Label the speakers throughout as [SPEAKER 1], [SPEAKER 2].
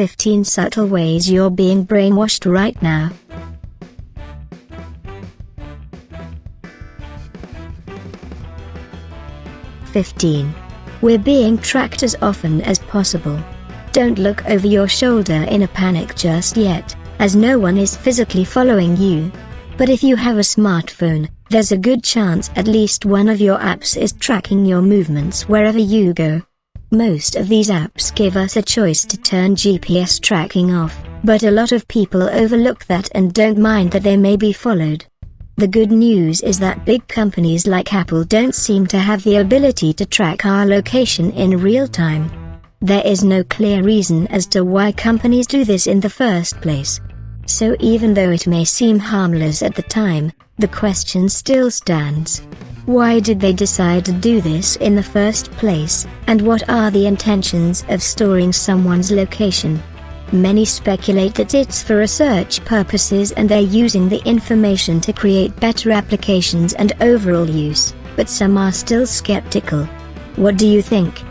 [SPEAKER 1] 15 subtle ways you're being brainwashed right now. We're being tracked as often as possible. Don't look over your shoulder in a panic just yet, as no one is physically following you. But if you have a smartphone, there's a good chance at least one of your apps is tracking your movements wherever you go. Most of these apps give us a choice to turn GPS tracking off, but a lot of people overlook that and don't mind that they may be followed. The good news is that big companies like Apple don't seem to have the ability to track our location in real time. There is no clear reason as to why companies do this in the first place. So even though it may seem harmless at the time, the question still stands. Why did they decide to do this in the first place, and what are the intentions of storing someone's location? Many speculate that it's for research purposes and they're using the information to create better applications and overall use, but some are still skeptical. What do you think?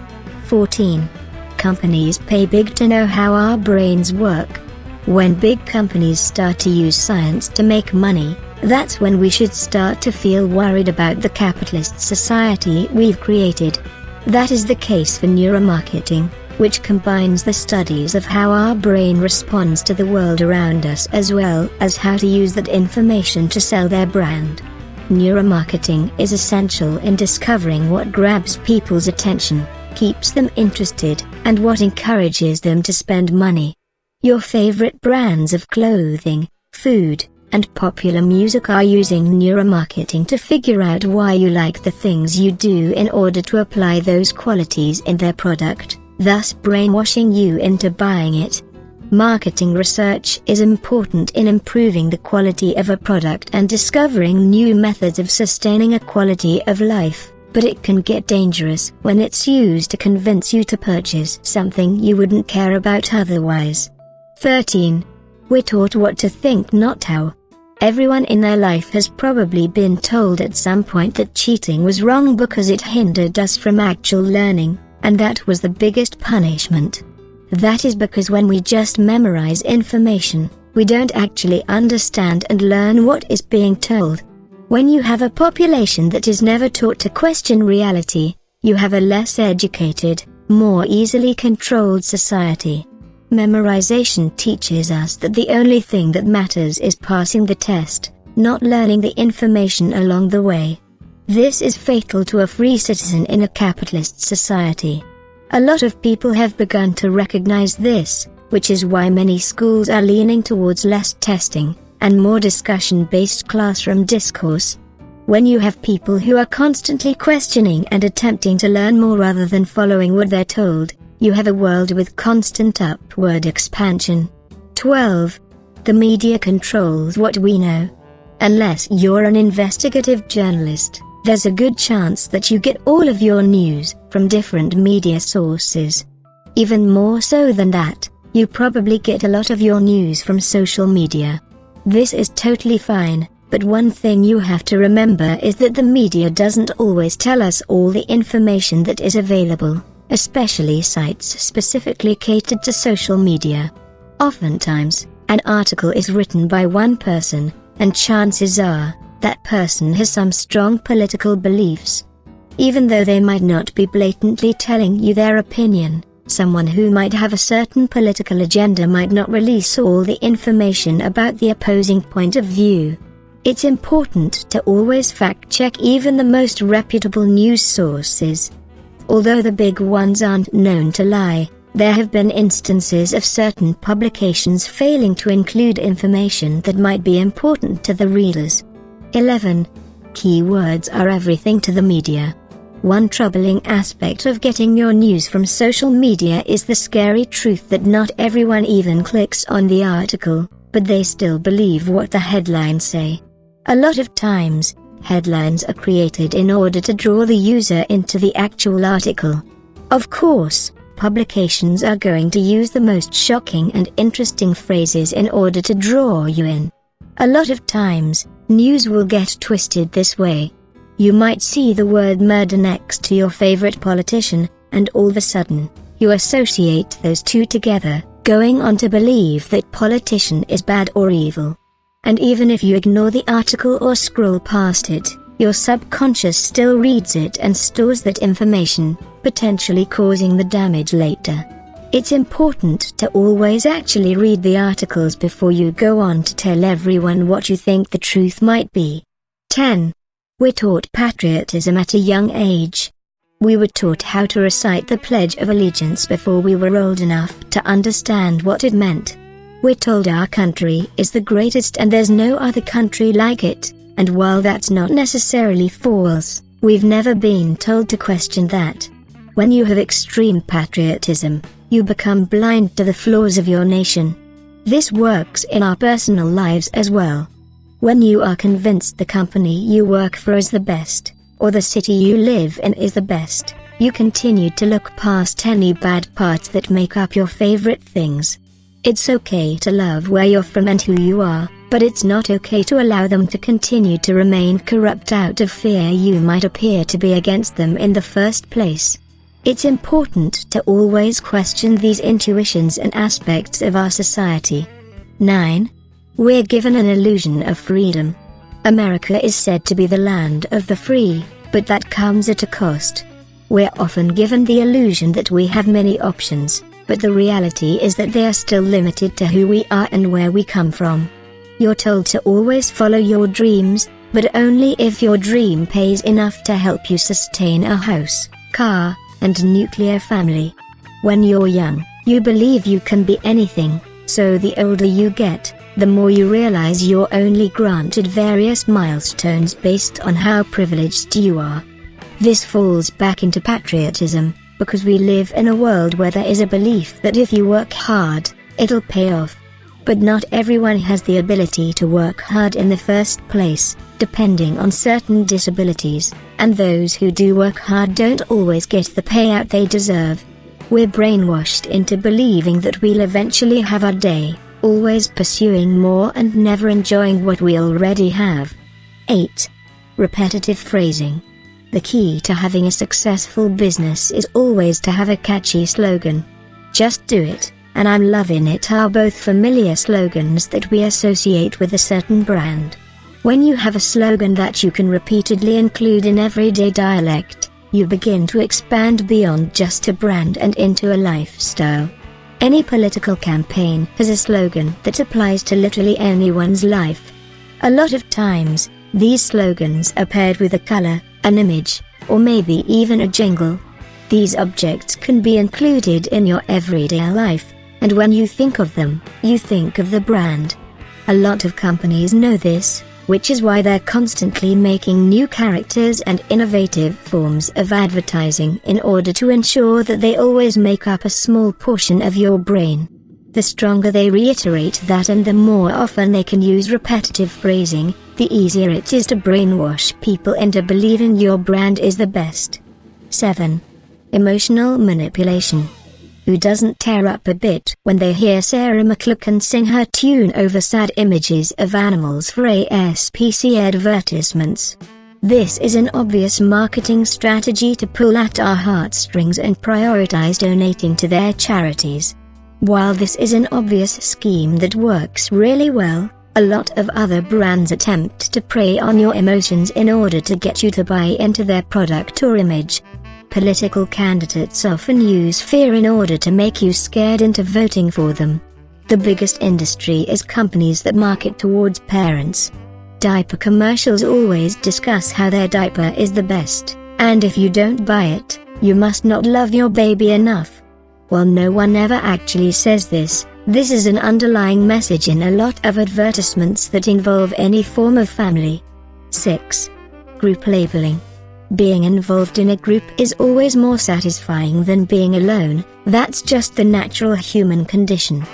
[SPEAKER 1] 14. Companies pay big to know how our brains work. When big companies start to use science to make money, that's when we should start to feel worried about the capitalist society we've created. That is the case for neuromarketing, which combines the studies of how our brain responds to the world around us as well as how to use that information to sell their brand. Neuromarketing is essential in discovering what grabs people's attention, keeps them interested, and what encourages them to spend money. Your favorite brands of clothing, food, and popular music are using neuromarketing to figure out why you like the things you do in order to apply those qualities in their product, thus brainwashing you into buying it. Marketing research is important in improving the quality of a product and discovering new methods of sustaining a quality of life, but it can get dangerous when it's used to convince you to purchase something you wouldn't care about otherwise. 13. We're taught what to think, not how. Everyone in their life has probably been told at some point that cheating was wrong because it hindered us from actual learning, and that was the biggest punishment. That is because when we just memorize information, we don't actually understand and learn what is being told. When you have a population that is never taught to question reality, you have a less educated, more easily controlled society. Memorization teaches us that the only thing that matters is passing the test, not learning the information along the way. This is fatal to a free citizen in a capitalist society. A lot of people have begun to recognize this, which is why many schools are leaning towards less testing, and more discussion-based classroom discourse. When you have people who are constantly questioning and attempting to learn more rather than following what they're told, you have a world with constant upward expansion. 12. The media controls what we know. Unless you're an investigative journalist, there's a good chance that you get all of your news from different media sources. Even more so than that, you probably get a lot of your news from social media. This is totally fine, but one thing you have to remember is that the media doesn't always tell us all the information that is available, especially sites specifically catered to social media. Oftentimes, an article is written by one person, and chances are, that person has some strong political beliefs. Even though they might not be blatantly telling you their opinion, someone who might have a certain political agenda might not release all the information about the opposing point of view. It's important to always fact-check even the most reputable news sources. Although the big ones aren't known to lie, there have been instances of certain publications failing to include information that might be important to the readers. 11. Keywords are everything to the media. One troubling aspect of getting your news from social media is the scary truth that not everyone even clicks on the article, but they still believe what the headlines say. A lot of times, headlines are created in order to draw the user into the actual article. Of course, publications are going to use the most shocking and interesting phrases in order to draw you in. A lot of times, news will get twisted this way. You might see the word murder next to your favorite politician, and all of a sudden, you associate those two together, going on to believe that politician is bad or evil. And even if you ignore the article or scroll past it, your subconscious still reads it and stores that information, potentially causing the damage later. It's important to always actually read the articles before you go on to tell everyone what you think the truth might be. 10. We're taught patriotism at a young age. We were taught how to recite the Pledge of Allegiance before we were old enough to understand what it meant. We're told our country is the greatest and there's no other country like it, and while that's not necessarily false, we've never been told to question that. When you have extreme patriotism, you become blind to the flaws of your nation. This works in our personal lives as well. When you are convinced the company you work for is the best, or the city you live in is the best, you continue to look past any bad parts that make up your favorite things. It's okay to love where you're from and who you are, but it's not okay to allow them to continue to remain corrupt out of fear you might appear to be against them in the first place. It's important to always question these intuitions and aspects of our society. 9. We're given an illusion of freedom. America is said to be the land of the free, but that comes at a cost. We're often given the illusion that we have many options, but the reality is that they are still limited to who we are and where we come from. You're told to always follow your dreams, but only if your dream pays enough to help you sustain a house, car, and nuclear family. When you're young, you believe you can be anything, so the older you get, the more you realize you're only granted various milestones based on how privileged you are. This falls back into patriotism, because we live in a world where there is a belief that if you work hard, it'll pay off. But not everyone has the ability to work hard in the first place, depending on certain disabilities, and those who do work hard don't always get the payout they deserve. We're brainwashed into believing that we'll eventually have our day, always pursuing more and never enjoying what we already have. 8. Repetitive phrasing. The key to having a successful business is always to have a catchy slogan. Just do it, and I'm loving it are both familiar slogans that we associate with a certain brand. When you have a slogan that you can repeatedly include in everyday dialect, you begin to expand beyond just a brand and into a lifestyle. Any political campaign has a slogan that applies to literally anyone's life. A lot of times, these slogans are paired with a color, an image, or maybe even a jingle. These objects can be included in your everyday life, and when you think of them, you think of the brand. A lot of companies know this, which is why they're constantly making new characters and innovative forms of advertising in order to ensure that they always make up a small portion of your brain. The stronger they reiterate that and the more often they can use repetitive phrasing, the easier it is to brainwash people into believing your brand is the best. 7. Emotional manipulation. Who doesn't tear up a bit when they hear Sarah McLachlan sing her tune over sad images of animals for ASPC advertisements? This is an obvious marketing strategy to pull at our heartstrings and prioritize donating to their charities. While this is an obvious scheme that works really well, a lot of other brands attempt to prey on your emotions in order to get you to buy into their product or image. Political candidates often use fear in order to make you scared into voting for them. The biggest industry is companies that market towards parents. Diaper commercials always discuss how their diaper is the best, and if you don't buy it, you must not love your baby enough. While no one ever actually says this is an underlying message in a lot of advertisements that involve any form of family. 6. Group labeling. Being involved in a group is always more satisfying than being alone. That's just the natural human condition.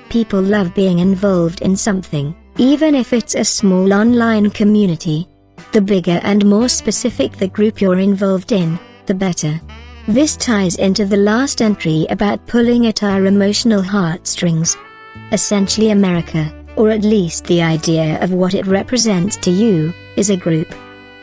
[SPEAKER 1] People love being involved in something, even if it's a small online community. The bigger and more specific the group you're involved in, the better. This ties into the last entry about pulling at our emotional heartstrings. Essentially, America, or at least the idea of what it represents to you, is a group.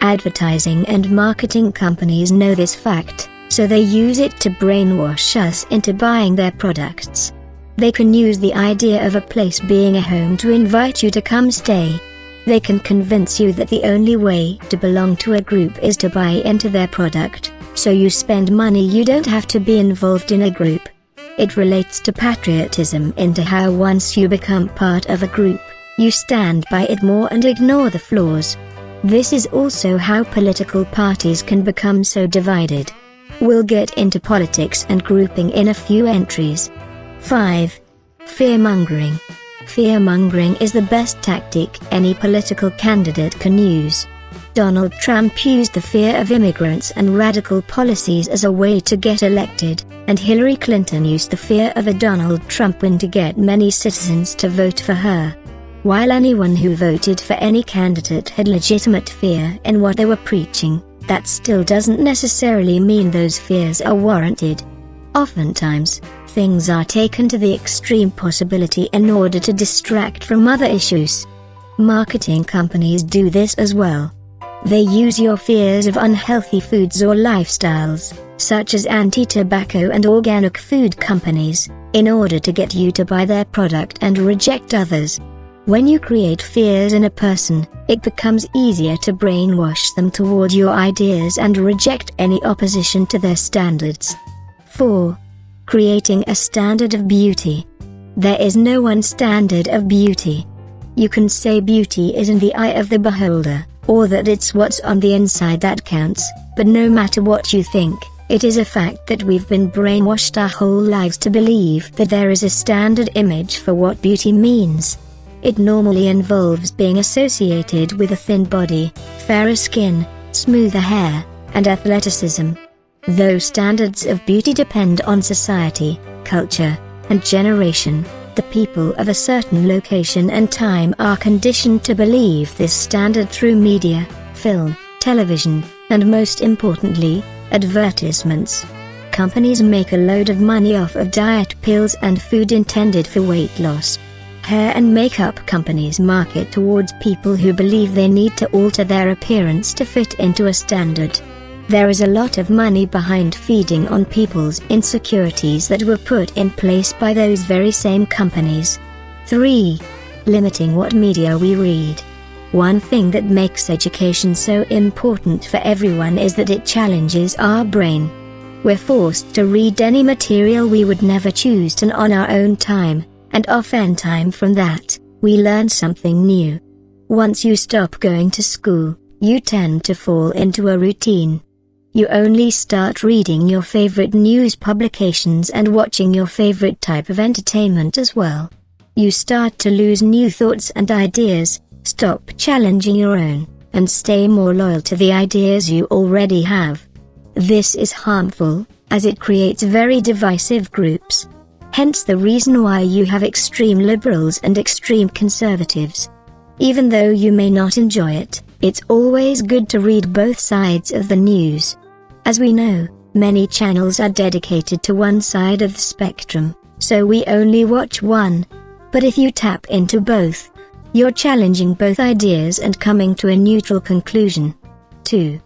[SPEAKER 1] Advertising and marketing companies know this fact, so they use it to brainwash us into buying their products. They can use the idea of a place being a home to invite you to come stay. They can convince you that the only way to belong to a group is to buy into their product, so you spend money you don't have to be involved in a group. It relates to patriotism into how once you become part of a group, you stand by it more and ignore the flaws. This is also how political parties can become so divided. We'll get into politics and grouping in a few entries. 5. Fear-mongering. Fear-mongering is the best tactic any political candidate can use. Donald Trump used the fear of immigrants and radical policies as a way to get elected, and Hillary Clinton used the fear of a Donald Trump win to get many citizens to vote for her. While anyone who voted for any candidate had legitimate fear in what they were preaching, that still doesn't necessarily mean those fears are warranted. Oftentimes, things are taken to the extreme possibility in order to distract from other issues. Marketing companies do this as well. They use your fears of unhealthy foods or lifestyles, such as anti-tobacco and organic food companies, in order to get you to buy their product and reject others. When you create fears in a person, it becomes easier to brainwash them toward your ideas and reject any opposition to their standards. 4. Creating a standard of beauty. There is no one standard of beauty. You can say beauty is in the eye of the beholder, or that it's what's on the inside that counts, but no matter what you think, it is a fact that we've been brainwashed our whole lives to believe that there is a standard image for what beauty means. It normally involves being associated with a thin body, fairer skin, smoother hair, and athleticism. Though standards of beauty depend on society, culture, and generation, the people of a certain location and time are conditioned to believe this standard through media, film, television, and most importantly, advertisements. Companies make a load of money off of diet pills and food intended for weight loss. Hair and makeup companies market towards people who believe they need to alter their appearance to fit into a standard. There is a lot of money behind feeding on people's insecurities that were put in place by those very same companies. 3. Limiting what media we read. One thing that makes education so important for everyone is that it challenges our brain. We're forced to read any material we would never choose to on our own time, and oftentimes from that, we learn something new. Once you stop going to school, you tend to fall into a routine. You only start reading your favorite news publications and watching your favorite type of entertainment as well. You start to lose new thoughts and ideas, stop challenging your own, and stay more loyal to the ideas you already have. This is harmful, as it creates very divisive groups. Hence the reason why you have extreme liberals and extreme conservatives. Even though you may not enjoy it, it's always good to read both sides of the news. As we know, many channels are dedicated to one side of the spectrum, so we only watch one. But if you tap into both, you're challenging both ideas and coming to a neutral conclusion. 2.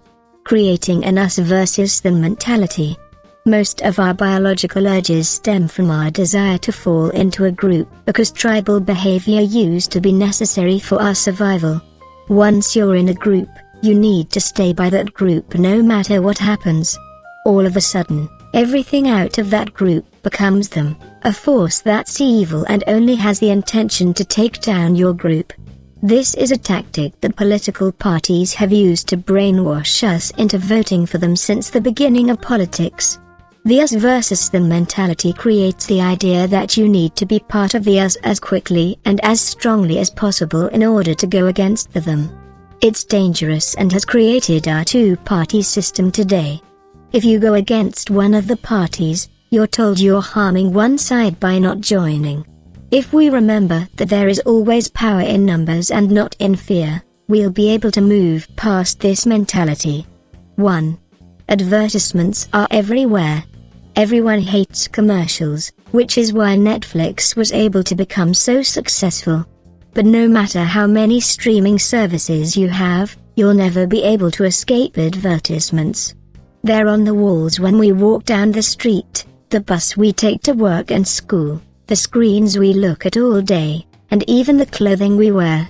[SPEAKER 1] Creating an us versus them mentality. Most of our biological urges stem from our desire to fall into a group because tribal behavior used to be necessary for our survival. Once you're in a group, you need to stay by that group no matter what happens. All of a sudden, everything out of that group becomes them, a force that's evil and only has the intention to take down your group. This is a tactic that political parties have used to brainwash us into voting for them since the beginning of politics. The us versus them mentality creates the idea that you need to be part of the us as quickly and as strongly as possible in order to go against the them. It's dangerous and has created our two-party system today. If you go against one of the parties, you're told you're harming one side by not joining. If we remember that there is always power in numbers and not in fear, we'll be able to move past this mentality. 1. Advertisements are everywhere. Everyone hates commercials, which is why Netflix was able to become so successful. But no matter how many streaming services you have, you'll never be able to escape advertisements. They're on the walls when we walk down the street, the bus we take to work and school, the screens we look at all day, and even the clothing we wear.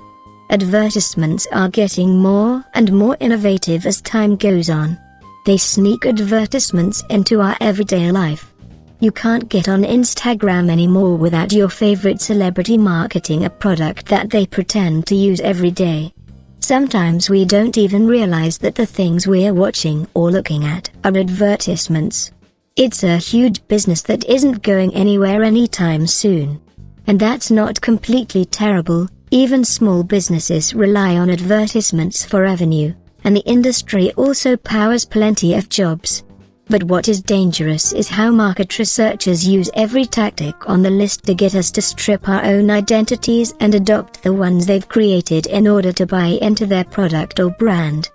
[SPEAKER 1] Advertisements are getting more and more innovative as time goes on. They sneak advertisements into our everyday life. You can't get on Instagram anymore without your favorite celebrity marketing a product that they pretend to use every day. Sometimes we don't even realize that the things we're watching or looking at are advertisements. It's a huge business that isn't going anywhere anytime soon. And that's not completely terrible. Even small businesses rely on advertisements for revenue, and the industry also powers plenty of jobs. But what is dangerous is how market researchers use every tactic on the list to get us to strip our own identities and adopt the ones they've created in order to buy into their product or brand.